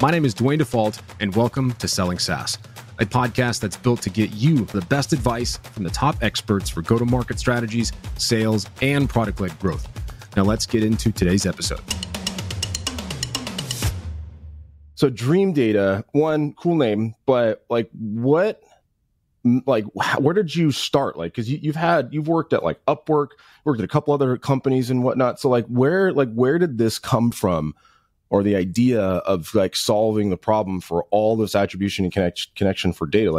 My name is Duane Dufault, and welcome to Selling SaaS, a podcast that's built to get you the best advice from the top experts for go-to-market strategies, sales, and product-led growth. Now let's get into today's episode. So Dreamdata, one cool name, but where did you start? Because you've worked at Upwork, worked at a couple other companies and whatnot. So where did this come from? Or the idea of solving the problem for all this attribution and connection for data,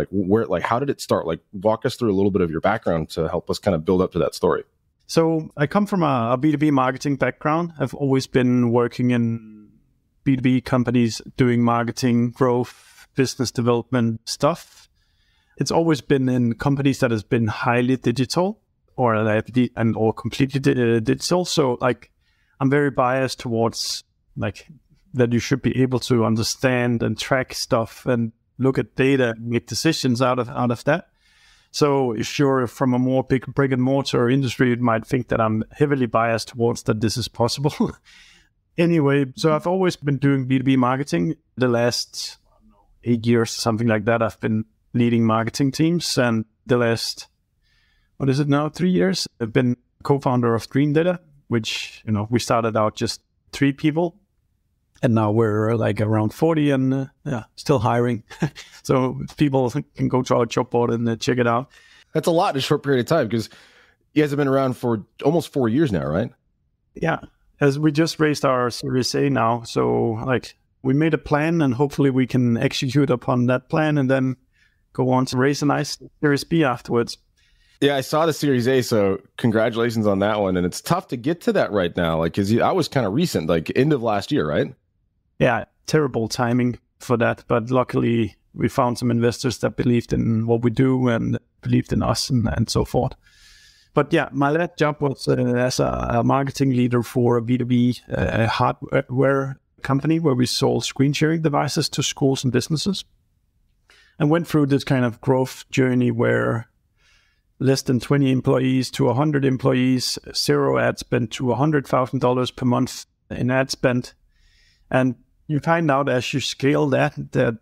how did it start? Walk us through a little bit of your background to help us kind of build up to that story. So I come from a B2B marketing background. I've always been working in B2B companies doing marketing, growth, business development stuff. It's always been in companies that has been highly digital or completely digital. So I'm very biased towards that you should be able to understand and track stuff and look at data and make decisions out of that. So if you're from a more big brick and mortar industry, you might think that I'm heavily biased towards that this is possible. Anyway, so I've always been doing B2B marketing. The last 8 years, something like that, I've been leading marketing teams. And the last, 3 years, I've been co-founder of Dreamdata, which, we started out just 3 people. And now we're around 40 and still hiring. So people can go to our job board and check it out. That's a lot in a short period of time because you guys have been around for almost 4 years now, right? Yeah. As we just raised our Series A now. So we made a plan and hopefully we can execute upon that plan and then go on to raise a nice Series B afterwards. Yeah, I saw the Series A, so congratulations on that one. And it's tough to get to that right now, because I was kind of recent, end of last year, right? Yeah, terrible timing for that. But luckily, we found some investors that believed in what we do and believed in us and so forth. But yeah, my last job was as a marketing leader for a B2B hardware company where we sold screen sharing devices to schools and businesses. And went through this kind of growth journey where less than 20 employees to 100 employees, 0 ad spend to $100,000 per month in ad spend. And you find out as you scale that the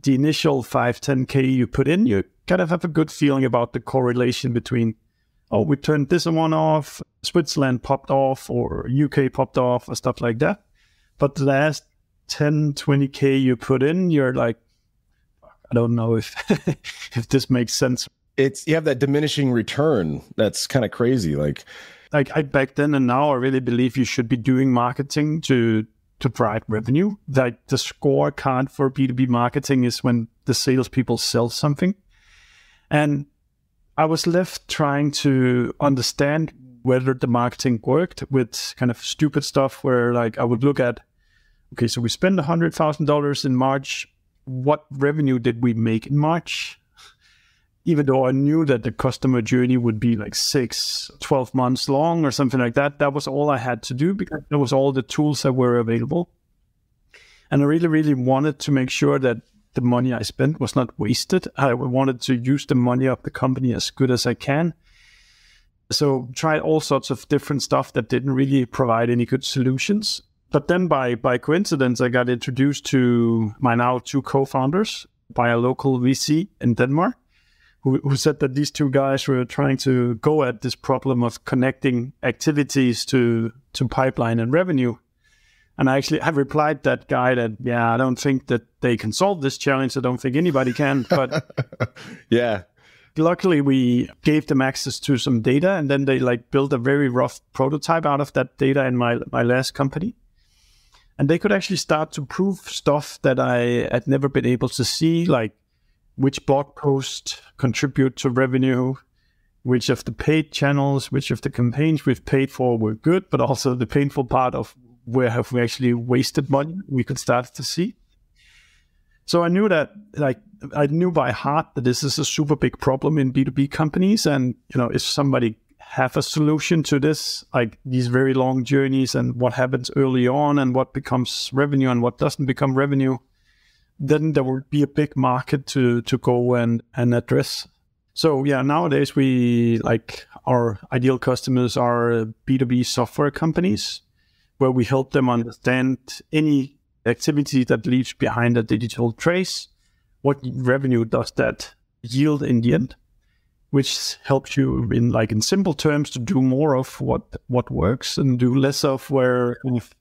initial 5-10K you put in, you kind of have a good feeling about the correlation between, we turned this one off, Switzerland popped off, or UK popped off, or stuff like that. But the last 10, 20K you put in, you're like, I don't know if if this makes sense. You have that diminishing return. That's kind of crazy. I back then and now I really believe you should be doing marketing to drive revenue. The scorecard for B2B marketing is when the salespeople sell something. And I was left trying to understand whether the marketing worked with kind of stupid stuff where I would look at, okay, so we spend $100,000 in March. What revenue did we make in March? Even though I knew that the customer journey would be 6-12 months long or something like that, that was all I had to do because that was all the tools that were available. And I really, really wanted to make sure that the money I spent was not wasted. I wanted to use the money of the company as good as I can. So tried all sorts of different stuff that didn't really provide any good solutions. But then by coincidence, I got introduced to my now 2 co-founders by a local VC in Denmark. Who said that these 2 guys were trying to go at this problem of connecting activities to pipeline and revenue. And I replied that guy that, I don't think that they can solve this challenge. I don't think anybody can. But yeah, luckily we gave them access to some data and then they built a very rough prototype out of that data in my last company. And they could actually start to prove stuff that I had never been able to see, which blog posts contribute to revenue, which of the paid channels, which of the campaigns we've paid for were good, but also the painful part of where have we actually wasted money, we could start to see. So I knew that, I knew by heart that this is a super big problem in B2B companies. And, if somebody have a solution to this, these very long journeys and what happens early on and what becomes revenue and what doesn't become revenue, then there would be a big market to go and address. So yeah, nowadays we our ideal customers are B2B software companies where we help them understand any activity that leaves behind a digital trace, what revenue does that yield in the end, which helps you in simple terms to do more of what works and do less of where if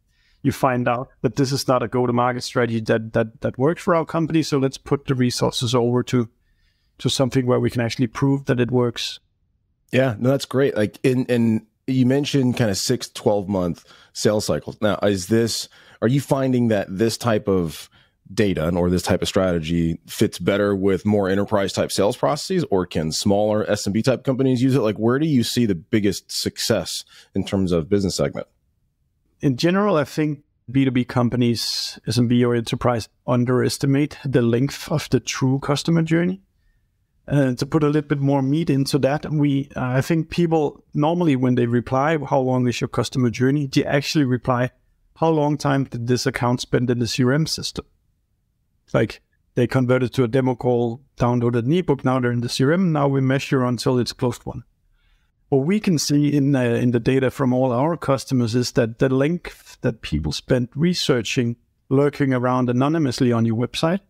you find out that this is not a go-to-market strategy that works for our company. So let's put the resources over to something where we can actually prove that it works. Yeah, no, that's great. Like and you mentioned kind of 6-12 month sales cycles. Now, are you finding that this type of data or this type of strategy fits better with more enterprise type sales processes, or can smaller SMB type companies use it? Like, where do you see the biggest success in terms of business segment? In general, I think B2B companies, SMB or enterprise, underestimate the length of the true customer journey. To put a little bit more meat into that, I think people normally, when they reply, how long is your customer journey, they actually reply, how long time did this account spend in the CRM system? Like, they converted to a demo call, downloaded an ebook, now they're in the CRM, now we measure until it's closed won. What we can see in the data from all our customers is that the length that people spend researching, lurking around anonymously on your website,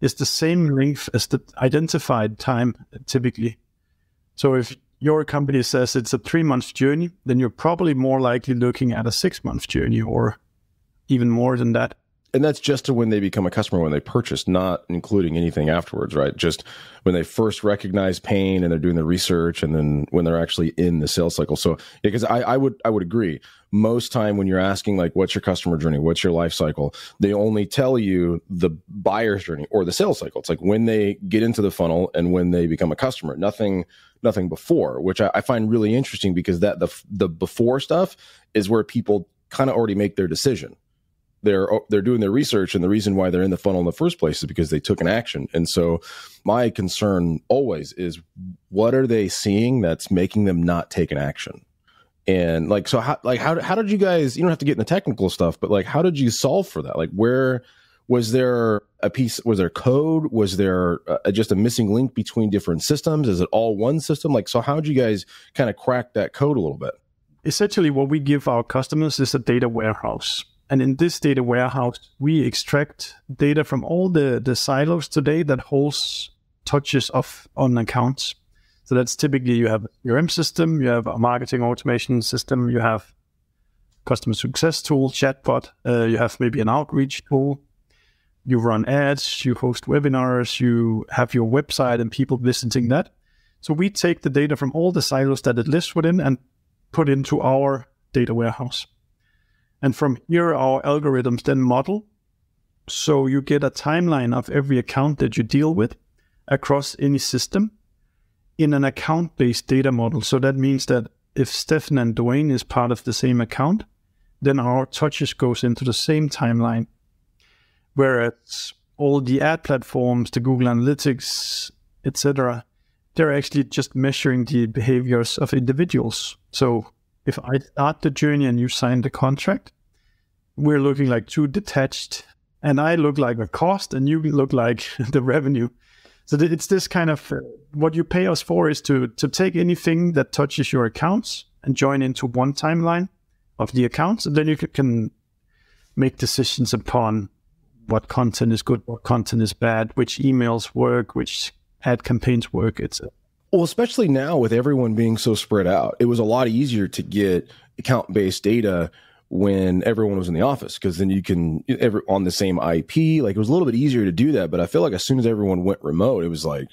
is the same length as the identified time typically. So if your company says it's a 3-month journey, then you're probably more likely looking at a 6-month journey or even more than that. And that's just to when they become a customer, when they purchase, not including anything afterwards, right? Just when they first recognize pain and they're doing the research, and then when they're actually in the sales cycle. So, because I would agree. Most time when you're asking, like, what's your customer journey? What's your life cycle? They only tell you the buyer's journey or the sales cycle. It's like when they get into the funnel and when they become a customer, nothing before, which I find really interesting, because that the before stuff is where people kind of already make their decision. They're doing their research, and the reason why they're in the funnel in the first place is because they took an action. And so my concern always is, what are they seeing that's making them not take an action? And like, so how did you guys, you don't have to get in the technical stuff, but like, how did you solve for that? Like, where was there a piece, was there code? Was there just a missing link between different systems? Is it all one system? Like, so how did you guys kind of crack that code a little bit? Essentially, what we give our customers is a data warehouse. And in this data warehouse, we extract data from all the silos today that holds touches on accounts. So that's typically, you have a CRM system, you have a marketing automation system, you have customer success tool, chatbot, you have maybe an outreach tool, you run ads, you host webinars, you have your website and people visiting that. So we take the data from all the silos that it lives within and put into our data warehouse. And from here, our algorithms then model. So you get a timeline of every account that you deal with across any system in an account-based data model. So that means that if Steffen and Duane is part of the same account, then our touches goes into the same timeline. Whereas all the ad platforms, the Google Analytics, etc., they're actually just measuring the behaviors of individuals. So if I start the journey and you sign the contract, we're looking like two detached, and I look like a cost and you look like the revenue. So it's this kind of, what you pay us for is to take anything that touches your accounts and join into one timeline of the accounts. And then you can make decisions upon what content is good, what content is bad, which emails work, which ad campaigns work, etc. Well, especially now with everyone being so spread out, it was a lot easier to get account-based data when everyone was in the office, because then you can, on the same IP, like it was a little bit easier to do that. But I feel like as soon as everyone went remote, it was like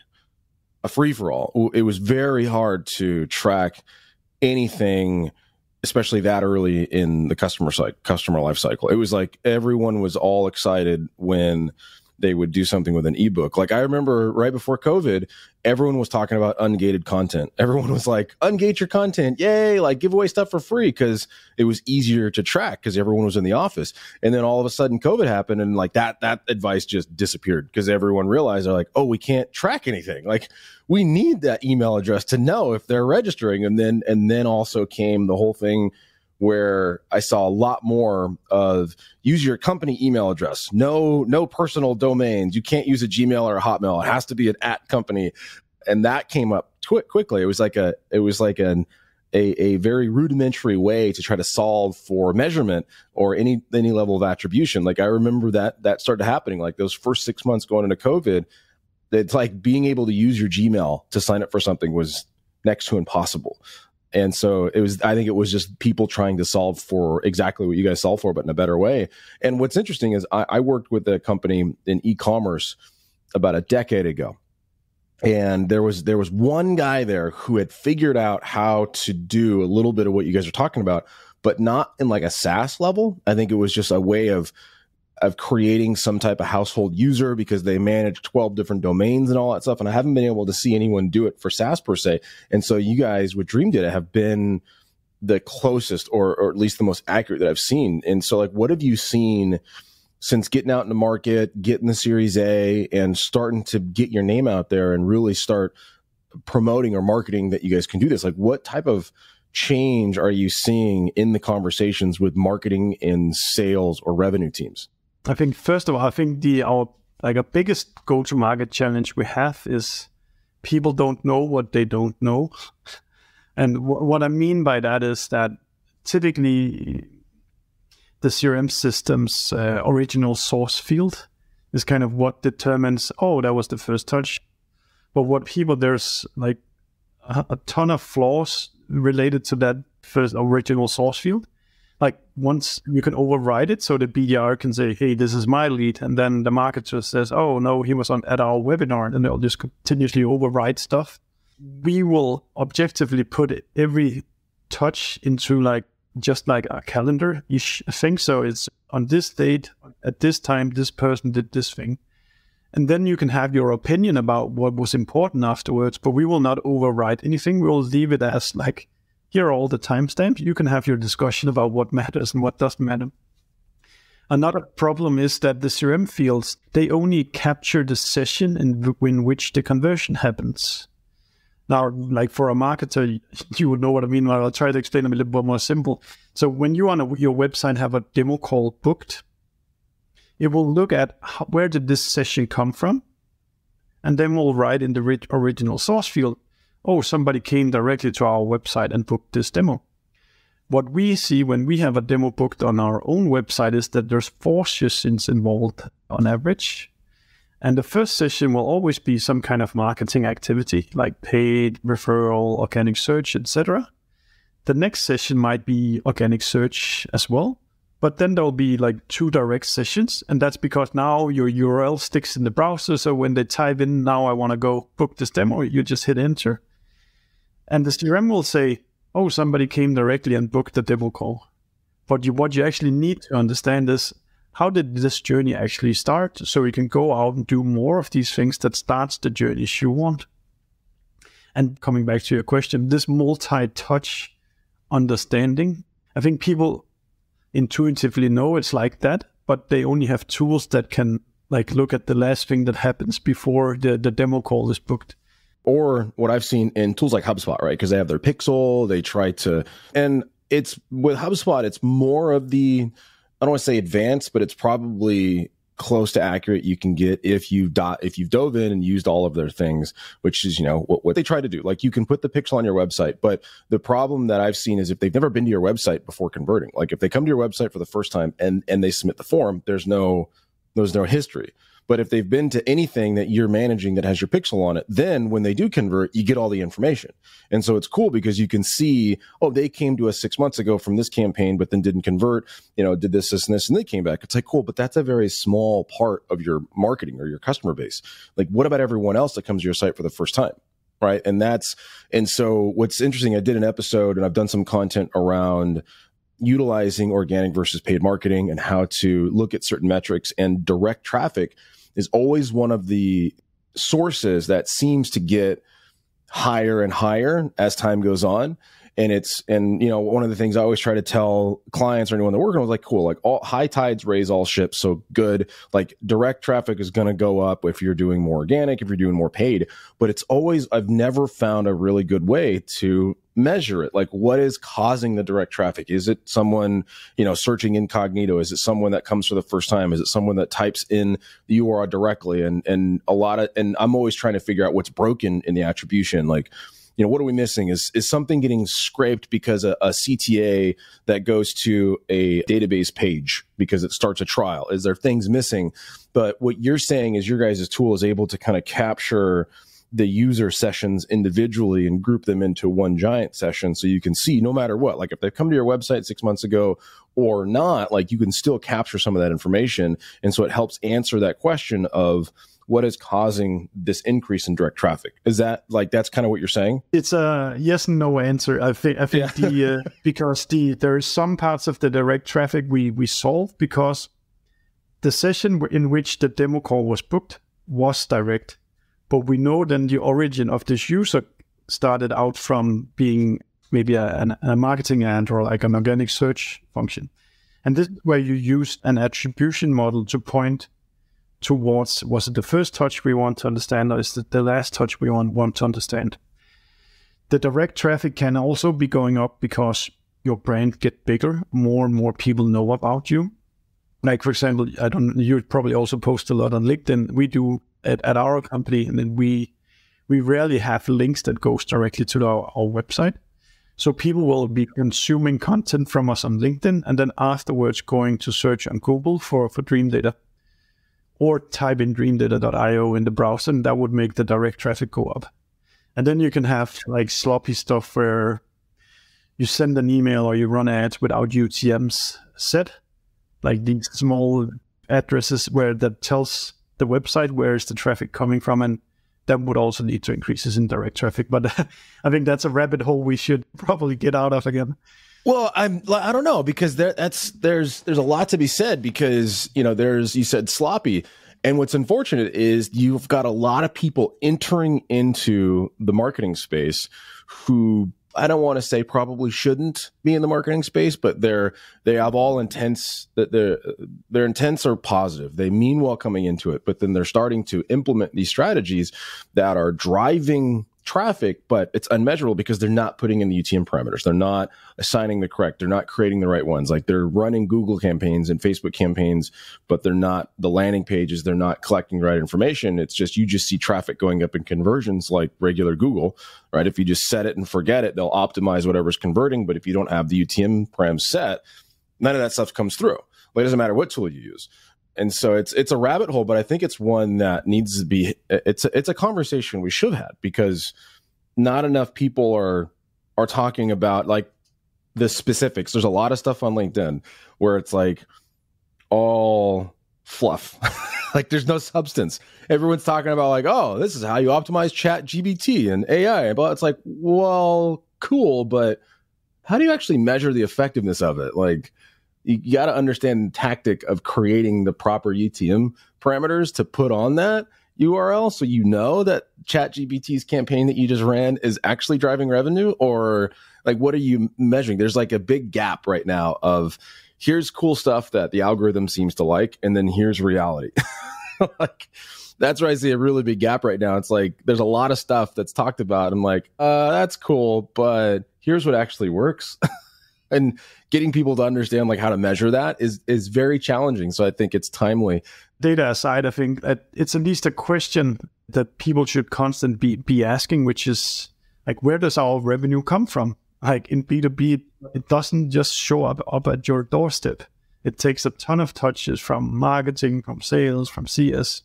a free-for-all. It was very hard to track anything, especially that early in the customer life cycle. It was like everyone was all excited when they would do something with an ebook. Like I remember right before COVID, everyone was talking about ungated content. Everyone was like, ungate your content. Yay. Like give away stuff for free, because it was easier to track because everyone was in the office. And then all of a sudden COVID happened, and like that advice just disappeared because everyone realized they're like, oh, we can't track anything. Like we need that email address to know if they're registering. And then also came the whole thing where I saw a lot more of use your company email address, no personal domains. You can't use a Gmail or a Hotmail. It has to be an @ company. And that came up quickly. It was like an a very rudimentary way to try to solve for measurement or any level of attribution. Like I remember that started happening, like those first 6 months going into COVID, it's like being able to use your Gmail to sign up for something was next to impossible. And so I think it was just people trying to solve for exactly what you guys solve for, but in a better way. And what's interesting is I worked with a company in e-commerce about a decade ago. And there was one guy there who had figured out how to do a little bit of what you guys are talking about, but not in like a SaaS level. I think it was just a way of creating some type of household user because they manage 12 different domains and all that stuff. And I haven't been able to see anyone do it for SaaS per se. And so you guys with Dreamdata have been the closest or at least the most accurate that I've seen. And so like, what have you seen since getting out in the market, getting the Series A and starting to get your name out there and really start promoting or marketing that you guys can do this? Like what type of change are you seeing in the conversations with marketing and sales or revenue teams? I think first of all, our biggest go-to-market challenge we have is people don't know what they don't know. And what I mean by that is that typically the CRM system's original source field is kind of what determines, oh, that was the first touch. But there's like a ton of flaws related to that first original source field. Like once you can override it, so the BDR can say, hey, this is my lead. And then the marketer says, oh, no, he was at our webinar, and they'll just continuously override stuff. We will objectively put every touch into just like a calendar-ish thing. So it's on this date, at this time, this person did this thing. And then you can have your opinion about what was important afterwards, but we will not override anything. We'll leave it as like, here are all the timestamps. You can have your discussion about what matters and what doesn't matter. Another problem is that the CRM fields, they only capture the session in which the conversion happens. Now, like for a marketer, you would know what I mean. I'll try to explain a little bit more simple. So when you on your website have a demo call booked, it will look at where did this session come from? And then we'll write in the original source field, oh, somebody came directly to our website and booked this demo. What we see when we have a demo booked on our own website is that there's 4 sessions involved on average. And the first session will always be some kind of marketing activity, like paid, referral, organic search, etc. The next session might be organic search as well. But then there'll be like 2 direct sessions. And that's because now your URL sticks in the browser. So when they type in, now I want to go book this demo, you just hit enter. And the CRM will say, oh, somebody came directly and booked the demo call. But what you actually need to understand is, how did this journey actually start? So you can go out and do more of these things that starts the journeys you want. And coming back to your question, this multi-touch understanding, I think people intuitively know it's like that, but they only have tools that can like look at the last thing that happens before the demo call is booked. Or what I've seen in tools like HubSpot, right? Because they have their pixel, they try to, and it's with HubSpot, it's more of the, I don't want to say advanced, but it's probably close to accurate you can get if you've dove in and used all of their things, which is, what they try to do. Like you can put the pixel on your website, but the problem that I've seen is if they've never been to your website before converting, like if they come to your website for the first time and they submit the form, there's no history. But if they've been to anything that you're managing that has your pixel on it, then when they do convert, you get all the information. And so it's cool because you can see, oh, they came to us 6 months ago from this campaign, but then didn't convert, did this, and this, and they came back. It's like, cool, but that's a very small part of your marketing or your customer base. Like, what about everyone else that comes to your site for the first time? Right. And so what's interesting, I did an episode and I've done some content around utilizing organic versus paid marketing and how to look at certain metrics, and direct traffic is always one of the sources that seems to get higher and higher as time goes on. And one of the things I always try to tell clients or anyone that working on is like, cool, like all high tides raise all ships. So good, like direct traffic is going to go up if you're doing more organic, if you're doing more paid, but I've never found a really good way to measure it. Like, what is causing the direct traffic? Is it someone, searching incognito? Is it someone that comes for the first time? Is it someone that types in the URL directly? And I'm always trying to figure out what's broken in the attribution. Like, what are we missing? Is something getting scraped because a CTA that goes to a database page because it starts a trial? Is there things missing? But what you're saying is your guys' tool is able to kind of capture the user sessions individually and group them into one giant session, so you can see no matter what, like if they've come to your website 6 months ago or not, like you can still capture some of that information. And so it helps answer that question of what is causing this increase in direct traffic. Is that that's kind of what you're saying? It's a yes and no answer. I think because there is some parts of the direct traffic we solve because the session in which the demo call was booked was direct. But we know then the origin of this user started out from being maybe a marketing ad or like an organic search function. And this is where you use an attribution model to point towards, was it the first touch we want to understand or is it the last touch we want to understand? The direct traffic can also be going up because your brand get bigger, more and more people know about you. Like, for example, you probably also post a lot on LinkedIn. We do at our company, and then we rarely have links that goes directly to our website. So people will be consuming content from us on LinkedIn and then afterwards going to search on Google for Dreamdata or type in dreamdata.io in the browser, and that would make the direct traffic go up. And then you can have like sloppy stuff where you send an email or you run ads without UTMs set, like these small addresses where that tells the website where is the traffic coming from, and that would also lead to increases in direct traffic. But I think that's a rabbit hole we should probably get out of again. Well, I don't know, because there's a lot to be said, because you said sloppy, and what's unfortunate is you've got a lot of people entering into the marketing space who, I don't want to say probably shouldn't be in the marketing space, but they have all intents that their intents are positive. They mean well coming into it, but then they're starting to implement these strategies that are driving traffic, but it's unmeasurable because they're not putting in the UTM parameters. They're not assigning the correct. They're not creating the right ones. Like they're running Google campaigns and Facebook campaigns, but they're not the landing pages. They're not collecting the right information. It's just, you just see traffic going up in conversions like regular Google, right? If you just set it and forget it, they'll optimize whatever's converting. But if you don't have the UTM params set, none of that stuff comes through. Like, it doesn't matter what tool you use. And so it's a rabbit hole, but I think it's one that needs to be, it's a conversation we should have had, because not enough people are talking about like the specifics. There's a lot of stuff on LinkedIn where it's like all fluff. Like there's no substance. Everyone's talking about like, oh, this is how you optimize ChatGPT and AI. But it's like, well, cool, but how do you actually measure the effectiveness of it? Like, you got to understand the tactic of creating the proper UTM parameters to put on that URL, so you know that ChatGPT's campaign that you just ran is actually driving revenue, or like, what are you measuring? There's like a big gap right now of here's cool stuff that the algorithm seems to like, and then here's reality. Like, that's where I see a really big gap right now. It's like there's a lot of stuff that's talked about. I'm like, that's cool, but here's what actually works. And getting people to understand like how to measure that is very challenging. So I think it's timely. Data aside, I think that it's at least a question that people should constantly be asking, which is like, where does our revenue come from? Like in B2B, it doesn't just show up at your doorstep. It takes a ton of touches from marketing, from sales, from CS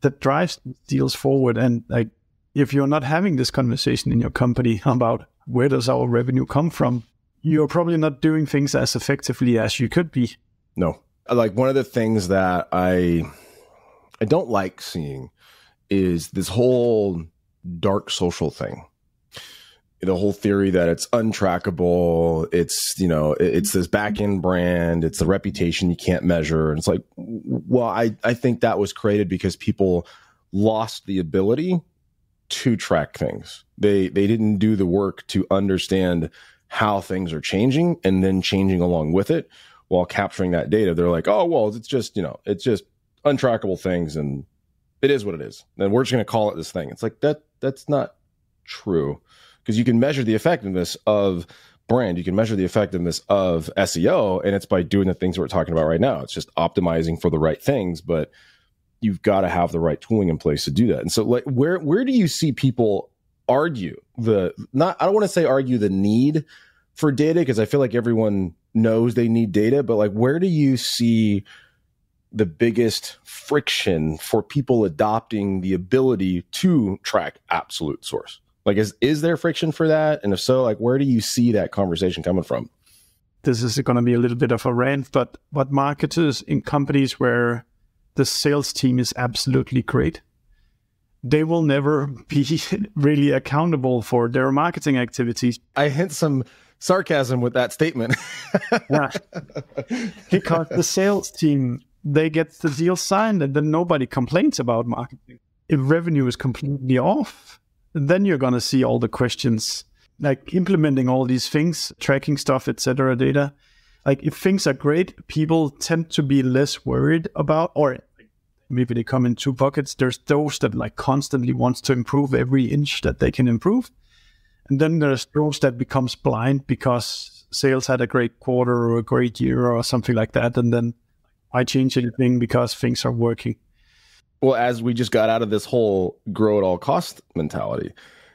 that drives deals forward. And like, if you're not having this conversation in your company about where does our revenue come from, you're probably not doing things as effectively as you could be. No. Like, one of the things that I don't like seeing is this whole dark social thing. The whole theory that it's untrackable. It's, it's this back-end brand. It's the reputation you can't measure. And it's like, well, I think that was created because people lost the ability to track things. They didn't do the work to understand how things are changing and then changing along with it while capturing that data. They're like, oh, well, it's just untrackable things, and it is what it is. And we're just going to call it this thing. It's like, that's not true, because you can measure the effectiveness of brand. You can measure the effectiveness of SEO, and it's by doing the things we're talking about right now. It's just optimizing for the right things, but you've got to have the right tooling in place to do that. And so like, where do you see people argue I don't want to say argue the need for data, because I feel like everyone knows they need data, but like, where do you see the biggest friction for people adopting the ability to track absolute source? Like, is there friction for that? And if so, like, where do you see that conversation coming from? This is going to be a little bit of a rant, but marketers in companies where the sales team is absolutely great, they will never be really accountable for their marketing activities. I hint some sarcasm with that statement. Yeah. Because the sales team, they get the deal signed and then nobody complains about marketing. If revenue is completely off, then you're going to see all the questions, like implementing all these things, tracking stuff, etc., data. Like, if things are great, people tend to be less worried about, or maybe they come in two buckets. There's those that like constantly wants to improve every inch that they can improve. And then there's those that becomes blind because sales had a great quarter or a great year or something like that. And then I change anything because things are working. Well, as we just got out of this whole grow at all cost mentality,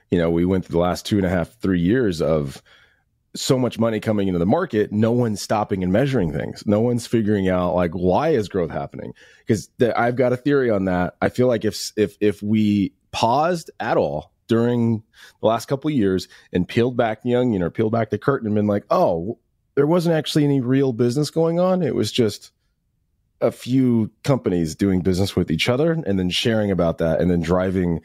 we went through the last 2.5, 3 years of so much money coming into the market. No one's stopping and measuring things. No one's figuring out like, why is growth happening? Because I've got a theory on that. I feel like if we paused at all during the last couple of years and peeled back the onion or peeled back the curtain and been like, oh, there wasn't actually any real business going on. It was just a few companies doing business with each other and then sharing about that and then driving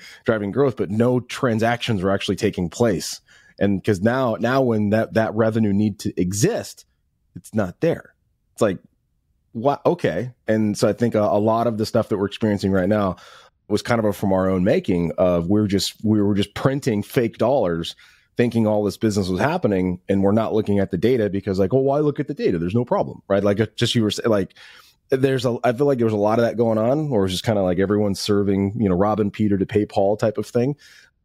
growth, but no transactions were actually taking place. And because now when that revenue need to exist, it's not there. It's like, what? Okay. And so I think a lot of the stuff that we're experiencing right now was kind of from our own making of we were just printing fake dollars, thinking all this business was happening, and we're not looking at the data because like, oh, why look at the data? There's no problem, right? Like just you were like, I feel like there was a lot of that going on, or it was just kind of like everyone's serving, robbing Peter to pay Paul type of thing.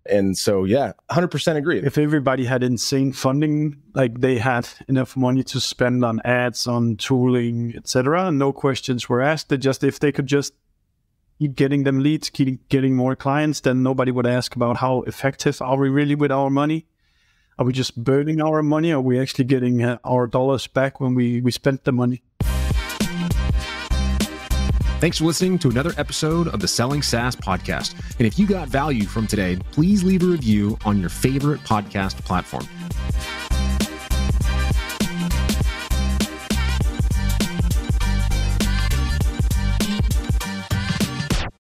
And so, yeah, 100% agree. If everybody had insane funding, like they had enough money to spend on ads, on tooling, etc., and no questions were asked, if they could just keep getting them leads, keep getting more clients, then nobody would ask about how effective are we really with our money. Are we just burning our money? Are we actually getting our dollars back when we spent the money? Thanks for listening to another episode of the Selling SaaS Podcast. And if you got value from today, please leave a review on your favorite podcast platform.